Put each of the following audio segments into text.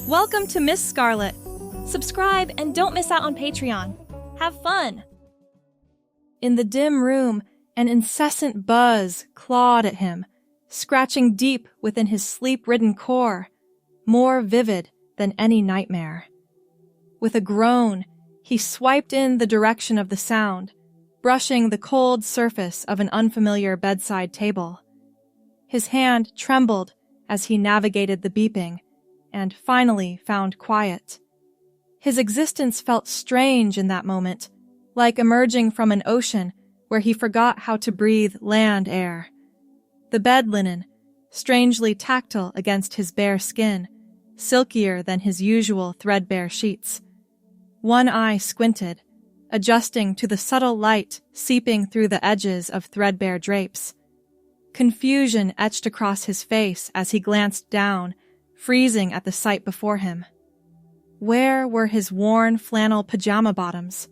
Welcome to Miss Scarlett. Subscribe and don't miss out on Patreon. Have fun! In the dim room, an incessant buzz clawed at him, scratching deep within his sleep-ridden core, more vivid than any nightmare. With a groan, he swiped in the direction of the sound, brushing the cold surface of an unfamiliar bedside table. His hand trembled as he navigated the beeping, and finally found quiet. His existence felt strange in that moment, like emerging from an ocean where he forgot how to breathe land air. The bed linen, strangely tactile against his bare skin, silkier than his usual threadbare sheets. One eye squinted, adjusting to the subtle light seeping through the edges of threadbare drapes. Confusion etched across his face as he glanced down, freezing at the sight before him. Where were his worn flannel pajama bottoms?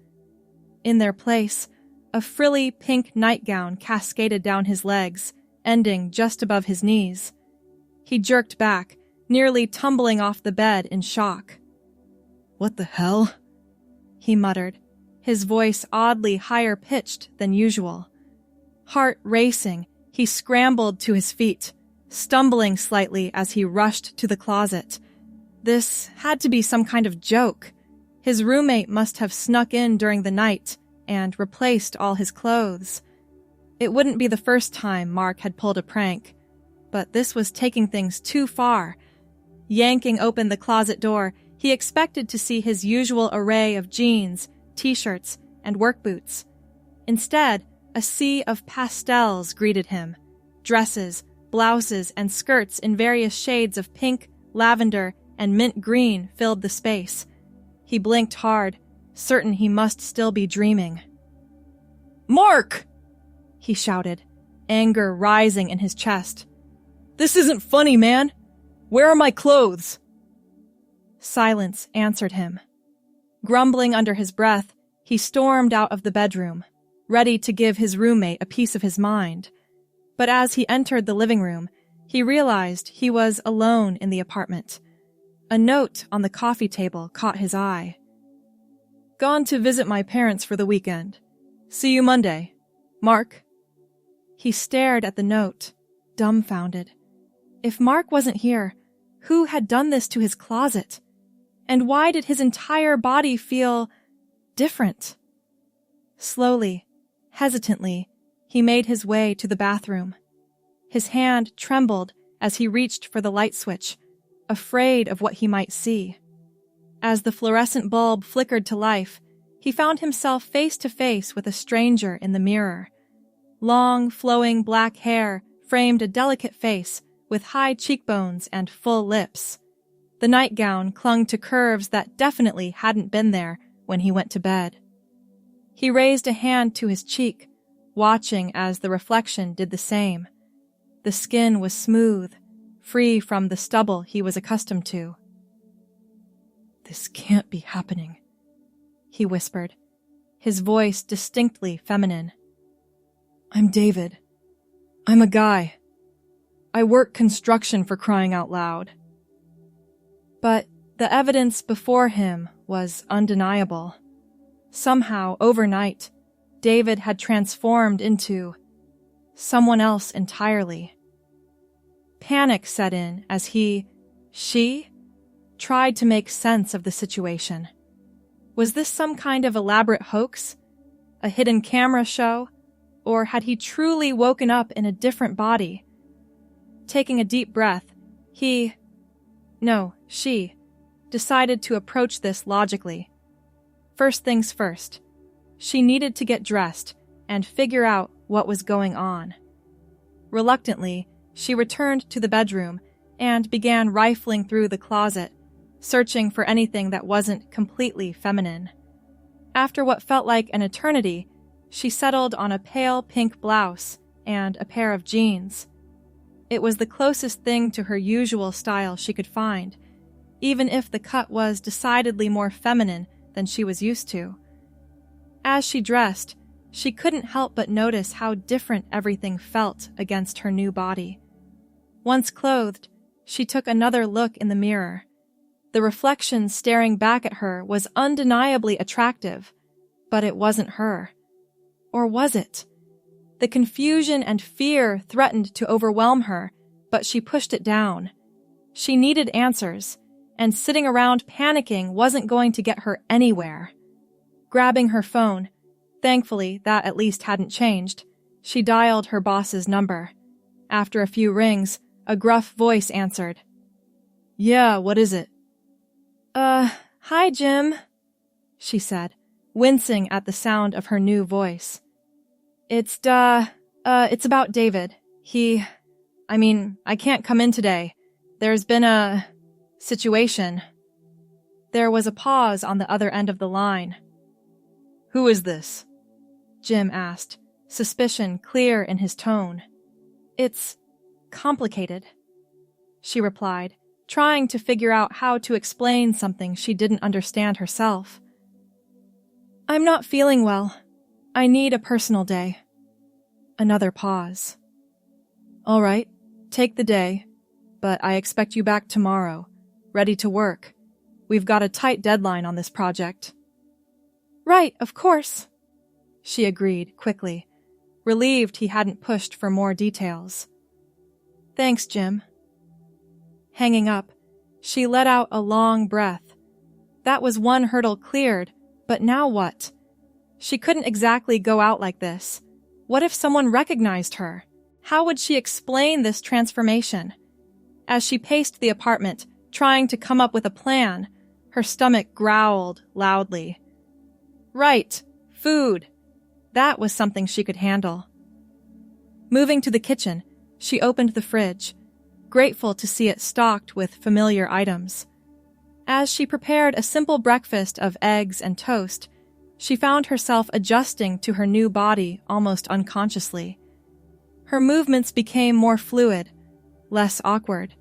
In their place, a frilly pink nightgown cascaded down his legs, ending just above his knees. He jerked back, nearly tumbling off the bed in shock. "What the hell?" he muttered, his voice oddly higher-pitched than usual. Heart racing, he scrambled to his feet, stumbling slightly as he rushed to the closet. This had to be some kind of joke. His roommate must have snuck in during the night and replaced all his clothes. It wouldn't be the first time Mark had pulled a prank, but this was taking things too far. Yanking open the closet door, he expected to see his usual array of jeans, t-shirts, and work boots. Instead, a sea of pastels greeted him. Dresses, blouses, and skirts in various shades of pink, lavender, and mint green filled the space. He blinked hard, certain he must still be dreaming. "Mark!" he shouted, anger rising in his chest. "This isn't funny, man! Where are my clothes?" Silence answered him. Grumbling under his breath, he stormed out of the bedroom, ready to give his roommate a piece of his mind. But as he entered the living room, he realized he was alone in the apartment. A note on the coffee table caught his eye. "Gone to visit my parents for the weekend. See you Monday. Mark." He stared at the note, dumbfounded. If Mark wasn't here, who had done this to his closet? And why did his entire body feel different? Slowly, hesitantly, he made his way to the bathroom. His hand trembled as he reached for the light switch, afraid of what he might see. As the fluorescent bulb flickered to life, he found himself face to face with a stranger in the mirror. Long, flowing black hair framed a delicate face with high cheekbones and full lips. The nightgown clung to curves that definitely hadn't been there when he went to bed. He raised a hand to his cheek, watching as the reflection did the same. The skin was smooth, free from the stubble he was accustomed to. "This can't be happening," he whispered, his voice distinctly feminine. "I'm David. I'm a guy. I work construction, for crying out loud." But the evidence before him was undeniable. Somehow, overnight, David had transformed into someone else entirely. Panic set in as she tried to make sense of the situation. Was this some kind of elaborate hoax? A hidden camera show? Or had he truly woken up in a different body? Taking a deep breath, she decided to approach this logically. First things first, she needed to get dressed and figure out what was going on. Reluctantly, she returned to the bedroom and began rifling through the closet, searching for anything that wasn't completely feminine. After what felt like an eternity, she settled on a pale pink blouse and a pair of jeans. It was the closest thing to her usual style she could find, even if the cut was decidedly more feminine than she was used to. As she dressed, she couldn't help but notice how different everything felt against her new body. Once clothed, she took another look in the mirror. The reflection staring back at her was undeniably attractive, but it wasn't her. Or was it? The confusion and fear threatened to overwhelm her, but she pushed it down. She needed answers, and sitting around panicking wasn't going to get her anywhere. Grabbing her phone, thankfully that at least hadn't changed, she dialed her boss's number. After a few rings, a gruff voice answered. "Yeah, what is it?" Hi, Jim," she said, wincing at the sound of her new voice. It's about David. I can't come in today. There's been a situation." There was a pause on the other end of the line. "Who is this?" Jim asked, suspicion clear in his tone. "It's complicated," she replied, trying to figure out how to explain something she didn't understand herself. "I'm not feeling well. I need a personal day." Another pause. "All right, take the day, but I expect you back tomorrow, ready to work. We've got a tight deadline on this project." "Right, of course," she agreed quickly, relieved he hadn't pushed for more details. "Thanks, Jim." Hanging up, she let out a long breath. That was one hurdle cleared, but now what? She couldn't exactly go out like this. What if someone recognized her? How would she explain this transformation? As she paced the apartment, trying to come up with a plan, her stomach growled loudly. Right, food. That was something she could handle. Moving to the kitchen, she opened the fridge, grateful to see it stocked with familiar items. As she prepared a simple breakfast of eggs and toast, she found herself adjusting to her new body almost unconsciously. Her movements became more fluid, less awkward.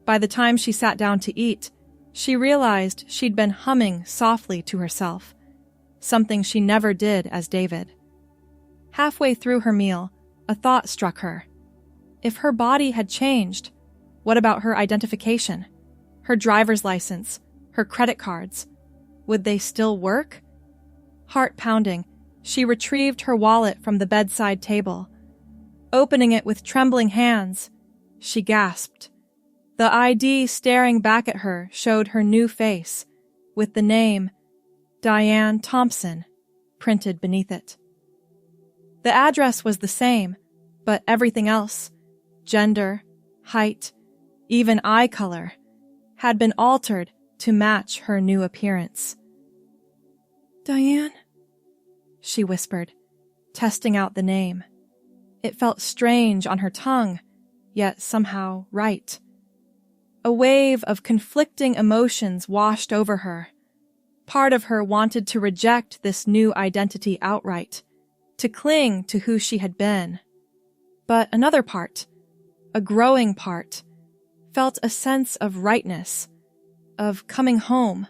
By the time she sat down to eat, she realized she'd been humming softly to herself, something she never did as David. Halfway through her meal, a thought struck her. If her body had changed, what about her identification? Her driver's license, her credit cards? Would they still work? Heart pounding, she retrieved her wallet from the bedside table. Opening it with trembling hands, she gasped. The ID staring back at her showed her new face, with the name Diane Thompson printed beneath it. The address was the same, but everything else, gender, height, even eye color, had been altered to match her new appearance. "Diane?" she whispered, testing out the name. It felt strange on her tongue, yet somehow right. A wave of conflicting emotions washed over her. Part of her wanted to reject this new identity outright, to cling to who she had been. But another part, a growing part, felt a sense of rightness, of coming home.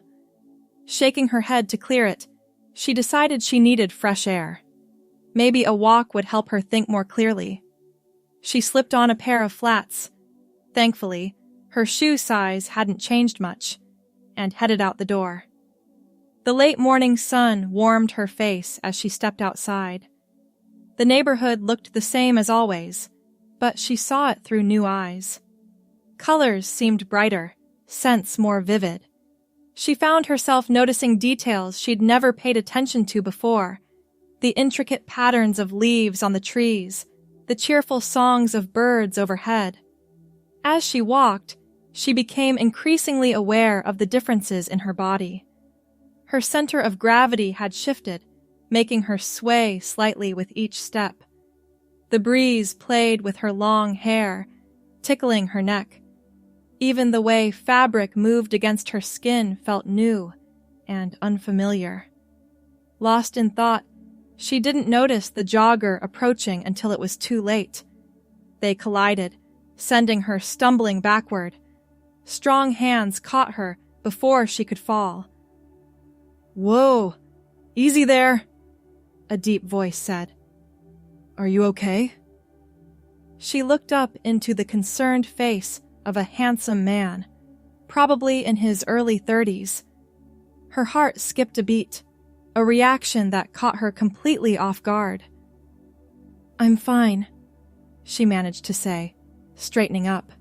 Shaking her head to clear it, she decided she needed fresh air. Maybe a walk would help her think more clearly. She slipped on a pair of flats. Thankfully, her shoe size hadn't changed much, and headed out the door. The late morning sun warmed her face as she stepped outside. The neighborhood looked the same as always, but she saw it through new eyes. Colors seemed brighter, scents more vivid. She found herself noticing details she'd never paid attention to before. The intricate patterns of leaves on the trees, the cheerful songs of birds overhead. As she walked, she became increasingly aware of the differences in her body. Her center of gravity had shifted, making her sway slightly with each step. The breeze played with her long hair, tickling her neck. Even the way fabric moved against her skin felt new and unfamiliar. Lost in thought, she didn't notice the jogger approaching until it was too late. They collided, sending her stumbling backward. Strong hands caught her before she could fall. "Whoa, easy there," a deep voice said. "Are you okay?" She looked up into the concerned face of a handsome man, probably in his early 30s. Her heart skipped a beat, a reaction that caught her completely off guard. "I'm fine," she managed to say, straightening up.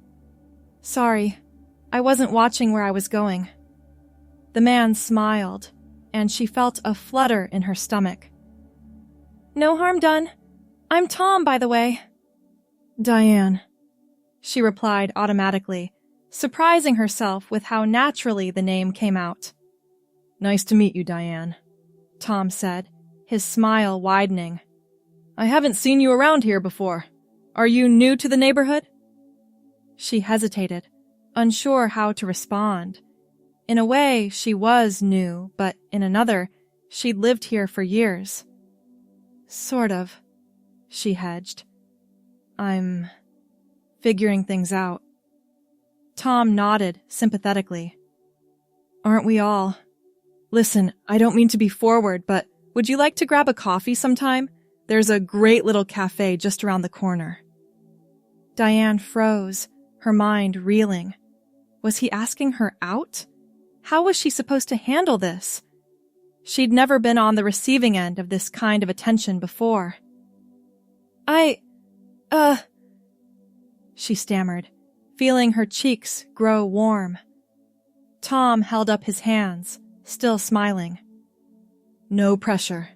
"Sorry, I wasn't watching where I was going." The man smiled, and she felt a flutter in her stomach. "No harm done. I'm Tom, by the way." "Diane," she replied automatically, surprising herself with how naturally the name came out. "Nice to meet you, Diane," Tom said, his smile widening. "I haven't seen you around here before. Are you new to the neighborhood?" She hesitated, unsure how to respond. In a way, she was new, but in another, she'd lived here for years. "Sort of," she hedged. "I'm figuring things out." Tom nodded sympathetically. "Aren't we all? Listen, I don't mean to be forward, but would you like to grab a coffee sometime? There's a great little cafe just around the corner." Diane froze, her mind reeling. Was he asking her out? How was she supposed to handle this? She'd never been on the receiving end of this kind of attention before. She stammered, feeling her cheeks grow warm. Tom held up his hands, still smiling. "No pressure.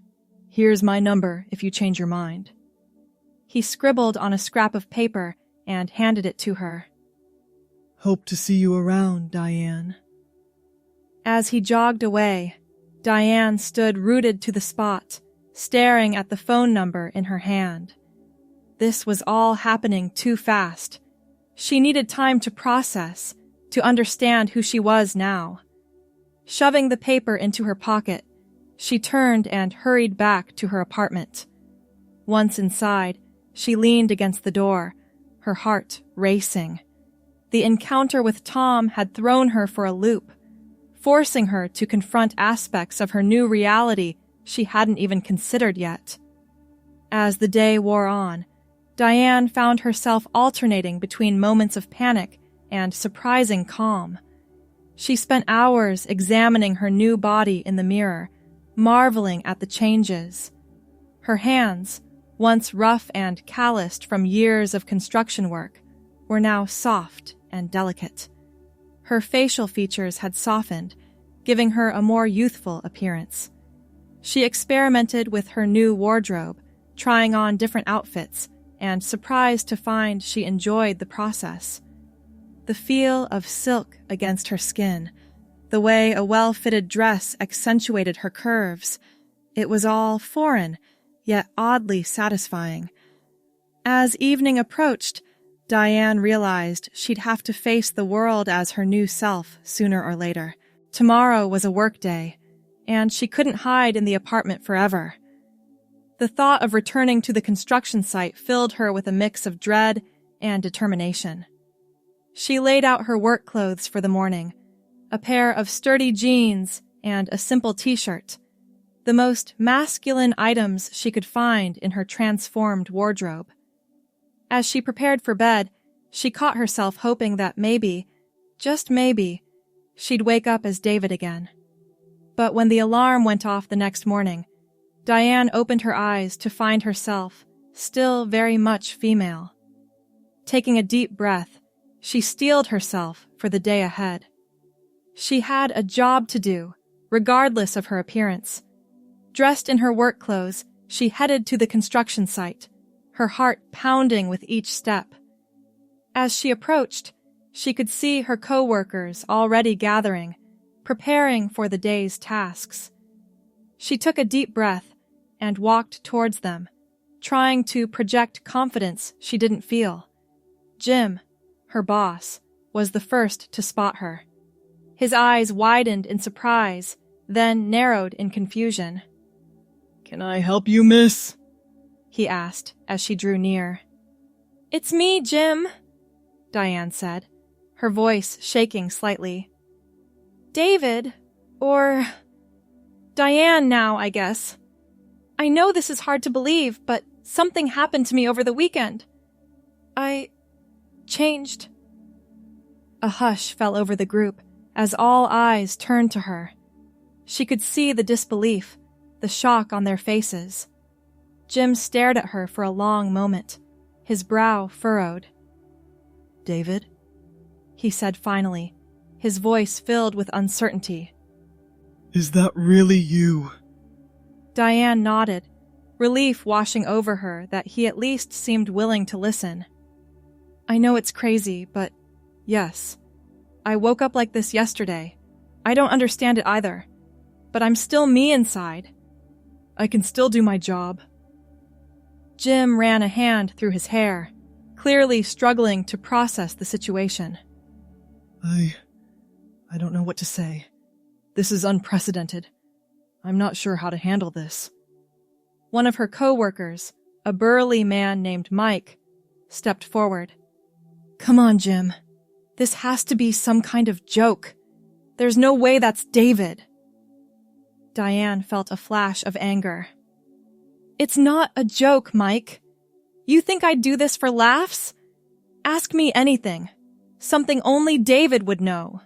Here's my number if you change your mind." He scribbled on a scrap of paper and handed it to her. "Hope to see you around, Diane." As he jogged away, Diane stood rooted to the spot, staring at the phone number in her hand. This was all happening too fast. She needed time to process, to understand who she was now. Shoving the paper into her pocket, she turned and hurried back to her apartment. Once inside, she leaned against the door, her heart racing. The encounter with Tom had thrown her for a loop, forcing her to confront aspects of her new reality she hadn't even considered yet. As the day wore on, Diane found herself alternating between moments of panic and surprising calm. She spent hours examining her new body in the mirror, marveling at the changes. Her hands, once rough and calloused from years of construction work, were now soft and delicate. Her facial features had softened, giving her a more youthful appearance. She experimented with her new wardrobe, trying on different outfits, and surprised to find she enjoyed the process. The feel of silk against her skin, the way a well-fitted dress accentuated her curves, it was all foreign, yet oddly satisfying. As evening approached, Diane realized she'd have to face the world as her new self sooner or later. Tomorrow was a work day, and she couldn't hide in the apartment forever. The thought of returning to the construction site filled her with a mix of dread and determination. She laid out her work clothes for the morning, a pair of sturdy jeans and a simple t-shirt, the most masculine items she could find in her transformed wardrobe. As she prepared for bed, she caught herself hoping that maybe, just maybe, she'd wake up as David again. But when the alarm went off the next morning, Diane opened her eyes to find herself still very much female. Taking a deep breath, she steeled herself for the day ahead. She had a job to do, regardless of her appearance. Dressed in her work clothes, she headed to the construction site, her heart pounding with each step. As she approached, she could see her co-workers already gathering, preparing for the day's tasks. She took a deep breath and walked towards them, trying to project confidence she didn't feel. Jim, her boss, was the first to spot her. His eyes widened in surprise, then narrowed in confusion. "Can I help you, miss?" he asked as she drew near. "It's me, Jim," Diane said, her voice shaking slightly. "David, or Diane now, I guess. I know this is hard to believe, but something happened to me over the weekend. I changed." A hush fell over the group as all eyes turned to her. She could see the disbelief, the shock on their faces. Jim stared at her for a long moment, his brow furrowed. "David?" he said finally, his voice filled with uncertainty. "Is that really you?" Diane nodded, relief washing over her that he at least seemed willing to listen. "I know it's crazy, but yes. I woke up like this yesterday. I don't understand it either. But I'm still me inside. I can still do my job." Jim ran a hand through his hair, clearly struggling to process the situation. I don't know what to say. This is unprecedented. I'm not sure how to handle this. One of her co-workers, a burly man named Mike, stepped forward. "Come on, Jim. This has to be some kind of joke. There's no way that's David." Diane felt a flash of anger. "It's not a joke, Mike. You think I'd do this for laughs? Ask me anything. Something only David would know."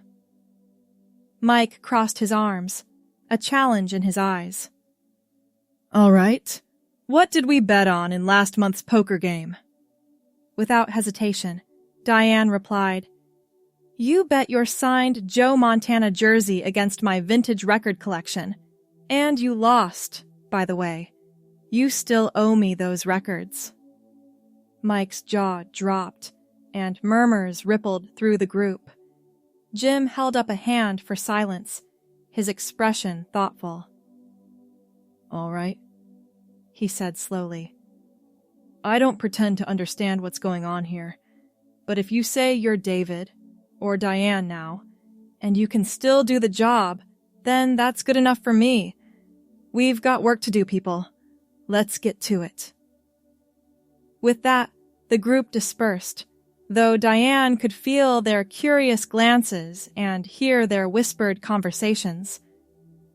Mike crossed his arms, a challenge in his eyes. "All right. What did we bet on in last month's poker game?" Without hesitation, Diane replied, "You bet your signed Joe Montana jersey against my vintage record collection. And you lost, by the way. You still owe me those records." Mike's jaw dropped, and murmurs rippled through the group. Jim held up a hand for silence, his expression thoughtful. "All right," he said slowly. "I don't pretend to understand what's going on here, but if you say you're David, or Diane now, and you can still do the job, then that's good enough for me. We've got work to do, people. Let's get to it." With that, the group dispersed, though Diane could feel their curious glances and hear their whispered conversations.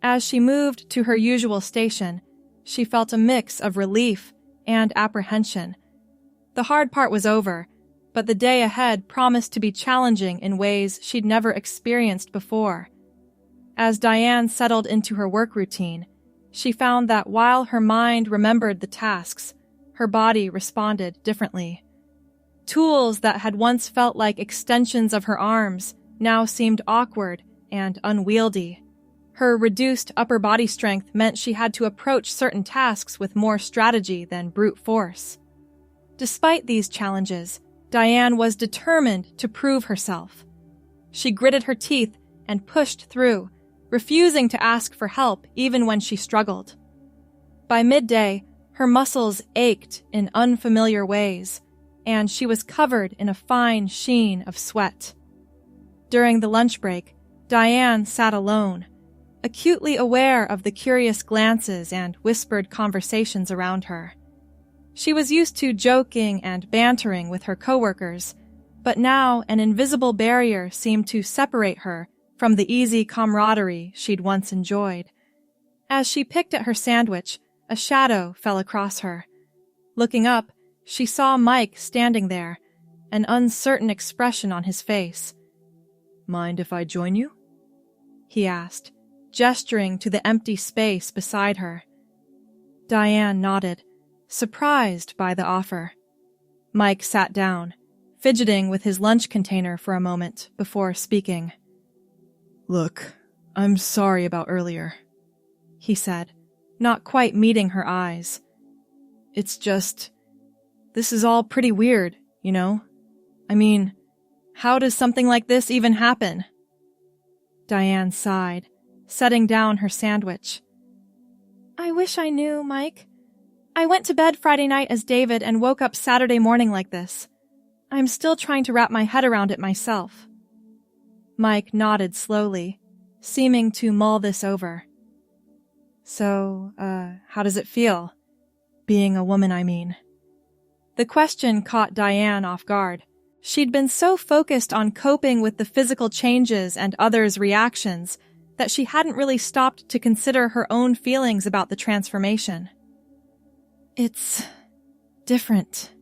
As she moved to her usual station, she felt a mix of relief and apprehension. The hard part was over, but the day ahead promised to be challenging in ways she'd never experienced before. As Diane settled into her work routine, she found that while her mind remembered the tasks, her body responded differently. Tools that had once felt like extensions of her arms now seemed awkward and unwieldy. Her reduced upper body strength meant she had to approach certain tasks with more strategy than brute force. Despite these challenges, Diane was determined to prove herself. She gritted her teeth and pushed through, refusing to ask for help even when she struggled. By midday, her muscles ached in unfamiliar ways, and she was covered in a fine sheen of sweat. During the lunch break, Diane sat alone, acutely aware of the curious glances and whispered conversations around her. She was used to joking and bantering with her coworkers, but now an invisible barrier seemed to separate her from the easy camaraderie she'd once enjoyed. As she picked at her sandwich, a shadow fell across her. Looking up, she saw Mike standing there, an uncertain expression on his face. "Mind if I join you?" he asked, gesturing to the empty space beside her. Diane nodded, surprised by the offer. Mike sat down, fidgeting with his lunch container for a moment before speaking. "Look, I'm sorry about earlier," he said, not quite meeting her eyes. "It's just, this is all pretty weird, you know? I mean, how does something like this even happen?" Diane sighed, setting down her sandwich. "I wish I knew, Mike. I went to bed Friday night as David and woke up Saturday morning like this. I'm still trying to wrap my head around it myself." Mike nodded slowly, seeming to mull this over. "So, how does it feel? Being a woman, I mean." The question caught Diane off guard. She'd been so focused on coping with the physical changes and others' reactions that she hadn't really stopped to consider her own feelings about the transformation. "It's different,"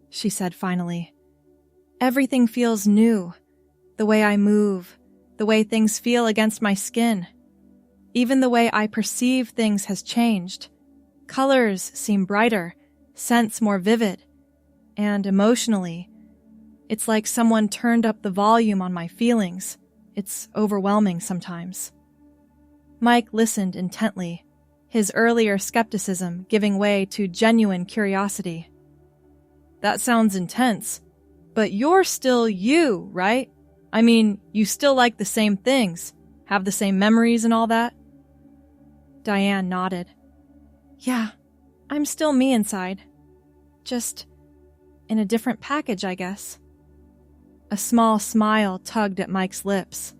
she said finally. "Everything feels new. The way I move, the way things feel against my skin. Even the way I perceive things has changed. Colors seem brighter, scents more vivid, and emotionally, it's like someone turned up the volume on my feelings. It's overwhelming sometimes. Mike listened intently, his earlier skepticism giving way to genuine curiosity. That sounds intense, but you're still you, right? I mean, you still like the same things, have the same memories and all that? Diane nodded. Yeah, I'm still me inside. Just in a different package, I guess. A small smile tugged at Mike's lips.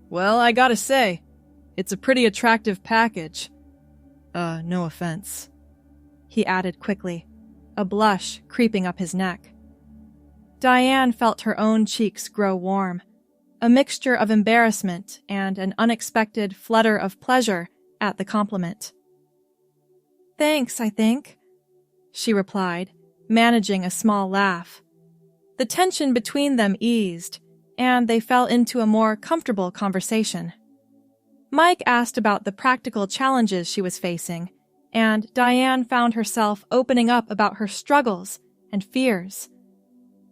Well, I gotta say, it's a pretty attractive package. No offense. He added quickly, a blush creeping up his neck. Diane felt her own cheeks grow warm, a mixture of embarrassment and an unexpected flutter of pleasure at the compliment. Thanks, I think, she replied, managing a small laugh. The tension between them eased, and they fell into a more comfortable conversation. Mike asked about the practical challenges she was facing, and Diane found herself opening up about her struggles and fears.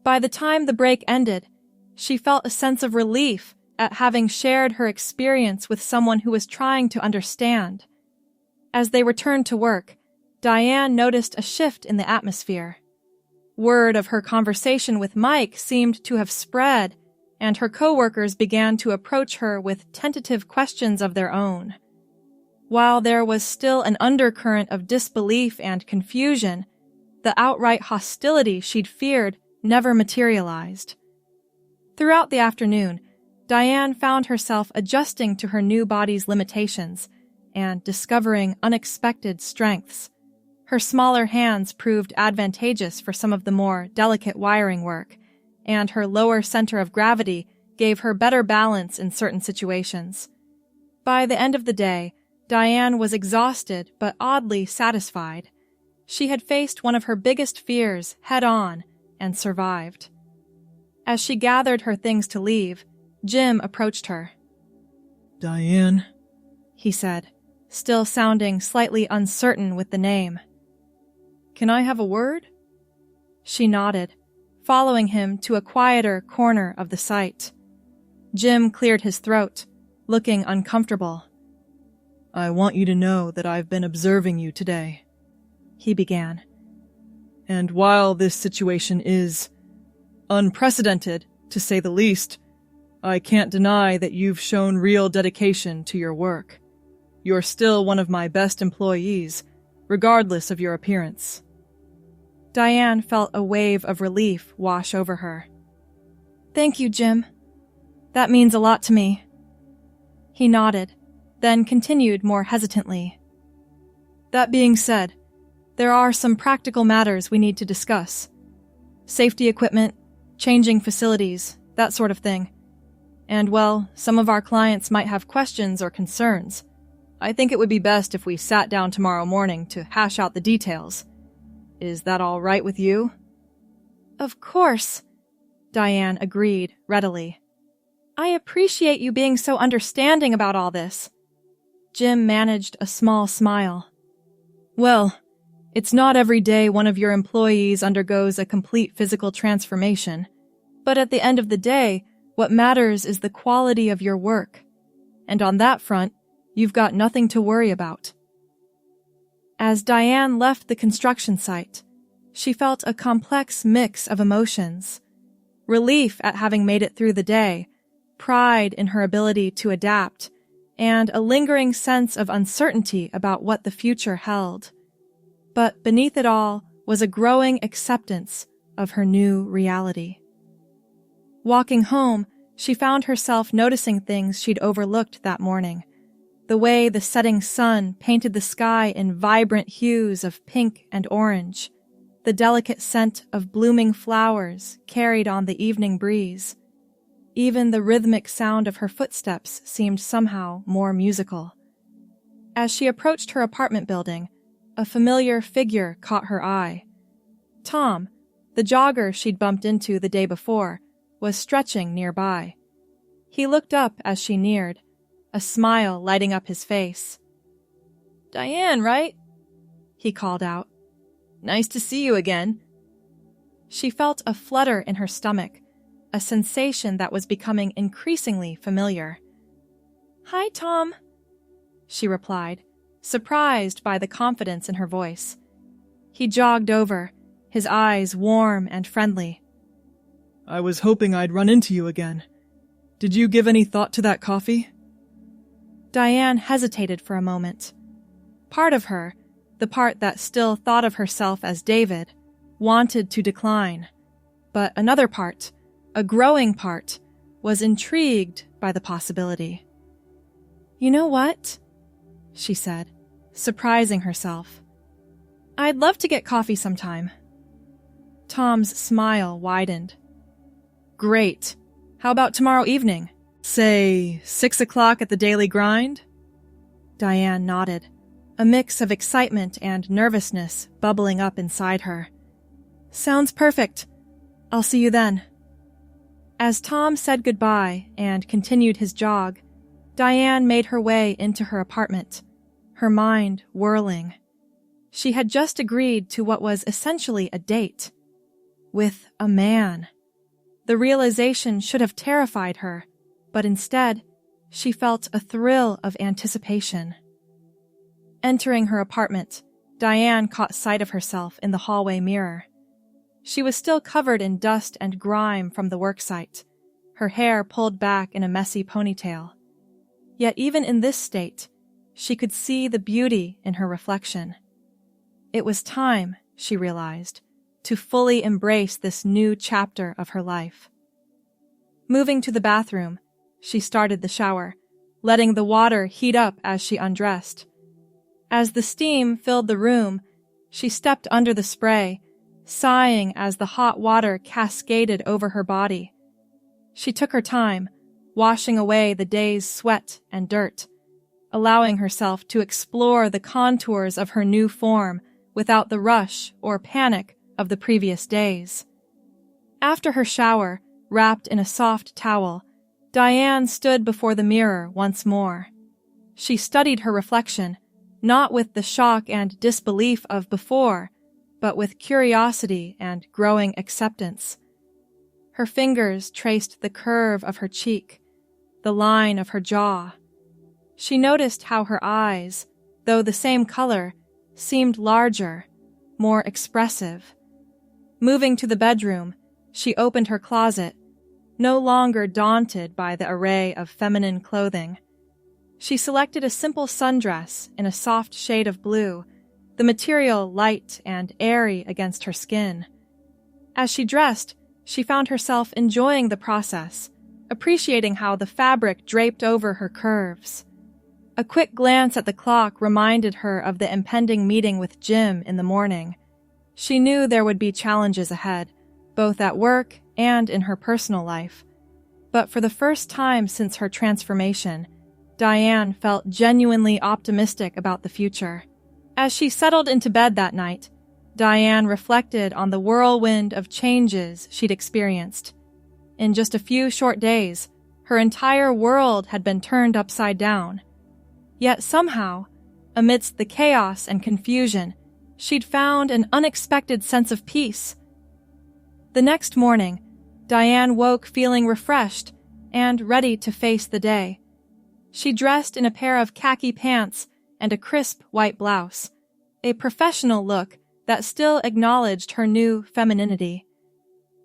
By the time the break ended, she felt a sense of relief at having shared her experience with someone who was trying to understand. As they returned to work, Diane noticed a shift in the atmosphere. Word of her conversation with Mike seemed to have spread, and her coworkers began to approach her with tentative questions of their own. While there was still an undercurrent of disbelief and confusion, the outright hostility she'd feared never materialized. Throughout the afternoon, Diane found herself adjusting to her new body's limitations and discovering unexpected strengths. Her smaller hands proved advantageous for some of the more delicate wiring work, and her lower center of gravity gave her better balance in certain situations. By the end of the day, Diane was exhausted but oddly satisfied. She had faced one of her biggest fears head-on and survived. As she gathered her things to leave, Jim approached her. Diane, he said, still sounding slightly uncertain with the name. Can I have a word? She nodded, following him to a quieter corner of the site. Jim cleared his throat, looking uncomfortable. I want you to know that I've been observing you today, he began. And while this situation is unprecedented, to say the least, I can't deny that you've shown real dedication to your work. You're still one of my best employees, regardless of your appearance. Diane felt a wave of relief wash over her. Thank you, Jim. That means a lot to me. He nodded, then continued more hesitantly. That being said, there are some practical matters we need to discuss. Safety equipment, changing facilities, that sort of thing. And, well, some of our clients might have questions or concerns. I think it would be best if we sat down tomorrow morning to hash out the details. Is that all right with you? Of course, Diane agreed readily. I appreciate you being so understanding about all this. Jim managed a small smile. Well, it's not every day one of your employees undergoes a complete physical transformation, but at the end of the day, what matters is the quality of your work. And on that front, you've got nothing to worry about. As Diane left the construction site, she felt a complex mix of emotions. Relief at having made it through the day, pride in her ability to adapt, and a lingering sense of uncertainty about what the future held. But beneath it all was a growing acceptance of her new reality. Walking home, she found herself noticing things she'd overlooked that morning. The way the setting sun painted the sky in vibrant hues of pink and orange, the delicate scent of blooming flowers carried on the evening breeze. Even the rhythmic sound of her footsteps seemed somehow more musical. As she approached her apartment building, a familiar figure caught her eye. Tom, the jogger she'd bumped into the day before, was stretching nearby. He looked up as she neared, a smile lighting up his face. "Diane, right?" he called out. "Nice to see you again." She felt a flutter in her stomach, a sensation that was becoming increasingly familiar. "Hi, Tom," she replied, surprised by the confidence in her voice. He jogged over, his eyes warm and friendly. I was hoping I'd run into you again. Did you give any thought to that coffee? Diane hesitated for a moment. Part of her, the part that still thought of herself as David, wanted to decline. But another part, a growing part, was intrigued by the possibility. "You know what?" she said, surprising herself. "I'd love to get coffee sometime." Tom's smile widened. "Great. How about tomorrow evening? Say 6 o'clock at the Daily Grind?" Diane nodded, a mix of excitement and nervousness bubbling up inside her. "Sounds perfect. I'll see you then." As Tom said goodbye and continued his jog, Diane made her way into her apartment, her mind whirling. She had just agreed to what was essentially a date. With a man. The realization should have terrified her, but instead, she felt a thrill of anticipation. Entering her apartment, Diane caught sight of herself in the hallway mirror. She was still covered in dust and grime from the worksite, her hair pulled back in a messy ponytail. Yet even in this state, she could see the beauty in her reflection. It was time, she realized, to fully embrace this new chapter of her life. Moving to the bathroom, she started the shower, letting the water heat up as she undressed. As the steam filled the room, she stepped under the spray, sighing as the hot water cascaded over her body. She took her time, washing away the day's sweat and dirt, allowing herself to explore the contours of her new form without the rush or panic of the previous days. After her shower, wrapped in a soft towel, Diane stood before the mirror once more. She studied her reflection, not with the shock and disbelief of before, but with curiosity and growing acceptance. Her fingers traced the curve of her cheek, the line of her jaw. She noticed how her eyes, though the same color, seemed larger, more expressive. Moving to the bedroom, she opened her closet, no longer daunted by the array of feminine clothing. She selected a simple sundress in a soft shade of blue, the material light and airy against her skin. As she dressed, she found herself enjoying the process, appreciating how the fabric draped over her curves. A quick glance at the clock reminded her of the impending meeting with Jim in the morning. She knew there would be challenges ahead, both at work and in her personal life. But for the first time since her transformation, Diane felt genuinely optimistic about the future. As she settled into bed that night, Diane reflected on the whirlwind of changes she'd experienced. In just a few short days, her entire world had been turned upside down. Yet somehow, amidst the chaos and confusion, she'd found an unexpected sense of peace. The next morning, Diane woke feeling refreshed and ready to face the day. She dressed in a pair of khaki pants and a crisp white blouse, a professional look that still acknowledged her new femininity.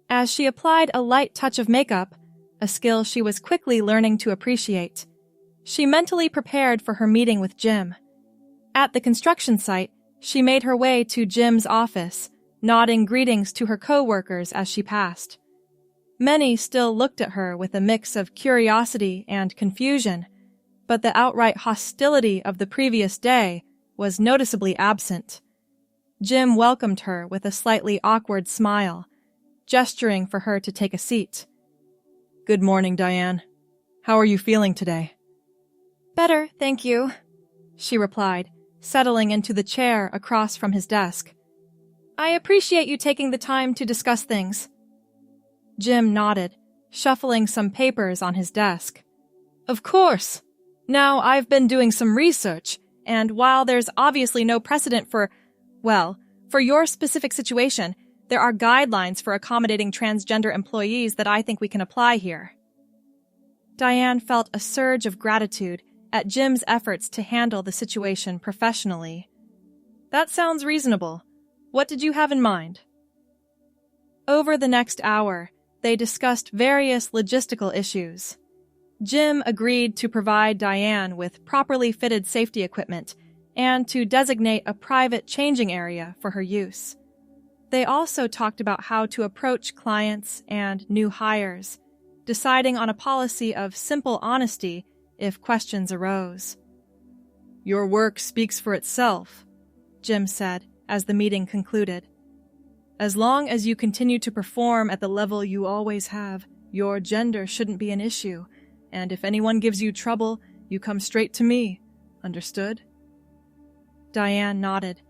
As she applied a light touch of makeup, a skill she was quickly learning to appreciate, she mentally prepared for her meeting with Jim. At the construction site, she made her way to Jim's office, nodding greetings to her co-workers as she passed. Many still looked at her with a mix of curiosity and confusion, but the outright hostility of the previous day was noticeably absent. Jim welcomed her with a slightly awkward smile, gesturing for her to take a seat. "Good morning, Diane. How are you feeling today?" "Better, thank you," she replied, settling into the chair across from his desk. "I appreciate you taking the time to discuss things." Jim nodded, shuffling some papers on his desk. Of course. Now, I've been doing some research, and while there's obviously no precedent for your specific situation, there are guidelines for accommodating transgender employees that I think we can apply here. Diane felt a surge of gratitude at Jim's efforts to handle the situation professionally. That sounds reasonable. What did you have in mind? Over the next hour, they discussed various logistical issues. Jim agreed to provide Diane with properly fitted safety equipment and to designate a private changing area for her use. They also talked about how to approach clients and new hires, deciding on a policy of simple honesty if questions arose. Your work speaks for itself, Jim said as the meeting concluded. As long as you continue to perform at the level you always have, your gender shouldn't be an issue, and if anyone gives you trouble, you come straight to me. Understood? Diane nodded,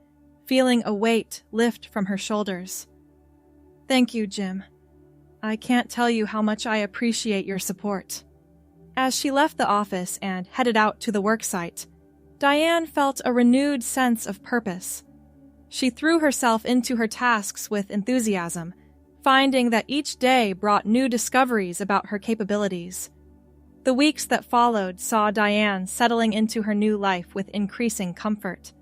feeling a weight lift from her shoulders. Thank you, Jim. I can't tell you how much I appreciate your support. As she left the office and headed out to the worksite, Diane felt a renewed sense of purpose. She threw herself into her tasks with enthusiasm, finding that each day brought new discoveries about her capabilities. The weeks that followed saw Diane settling into her new life with increasing comfort.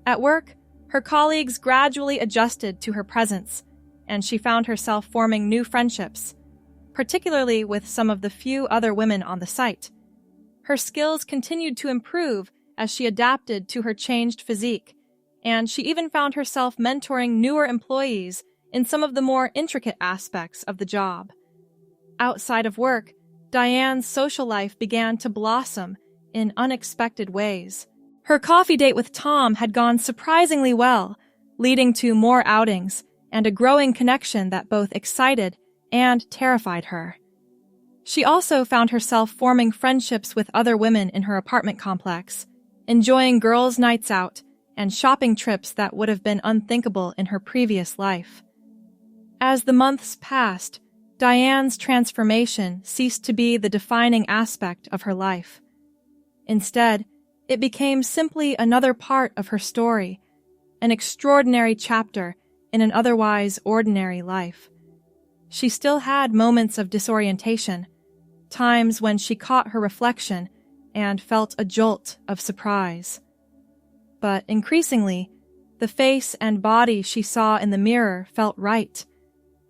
At work, her colleagues gradually adjusted to her presence, and she found herself forming new friendships, particularly with some of the few other women on the site. Her skills continued to improve as she adapted to her changed physique, and she even found herself mentoring newer employees in some of the more intricate aspects of the job. Outside of work, Diane's social life began to blossom in unexpected ways. Her coffee date with Tom had gone surprisingly well, leading to more outings and a growing connection that both excited and terrified her. She also found herself forming friendships with other women in her apartment complex, enjoying girls' nights out and shopping trips that would have been unthinkable in her previous life. As the months passed, Diane's transformation ceased to be the defining aspect of her life. Instead, it became simply another part of her story, an extraordinary chapter in an otherwise ordinary life. She still had moments of disorientation, times when she caught her reflection and felt a jolt of surprise. But increasingly, the face and body she saw in the mirror felt right,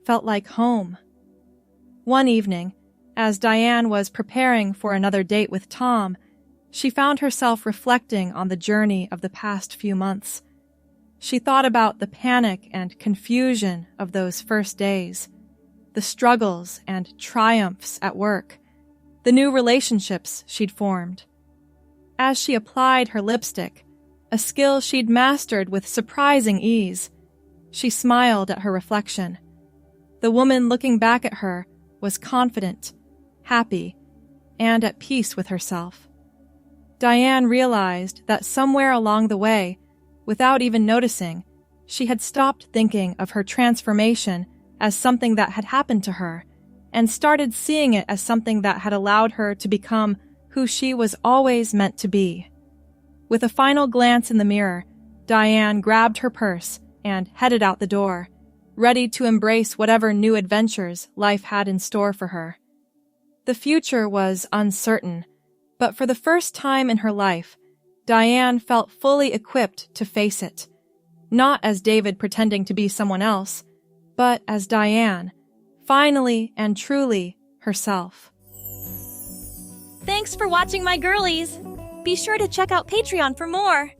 felt like home. One evening, as Diane was preparing for another date with Tom, she found herself reflecting on the journey of the past few months. She thought about the panic and confusion of those first days, the struggles and triumphs at work, the new relationships she'd formed. As she applied her lipstick, a skill she'd mastered with surprising ease, she smiled at her reflection. The woman looking back at her was confident, happy, and at peace with herself. Diane realized that somewhere along the way, without even noticing, she had stopped thinking of her transformation as something that had happened to her, and started seeing it as something that had allowed her to become who she was always meant to be. With a final glance in the mirror, Diane grabbed her purse and headed out the door, ready to embrace whatever new adventures life had in store for her. The future was uncertain, but for the first time in her life, Diane felt fully equipped to face it, not as David pretending to be someone else, but as Diane, finally and truly herself. Thanks for watching, my girlies! Be sure to check out Patreon for more!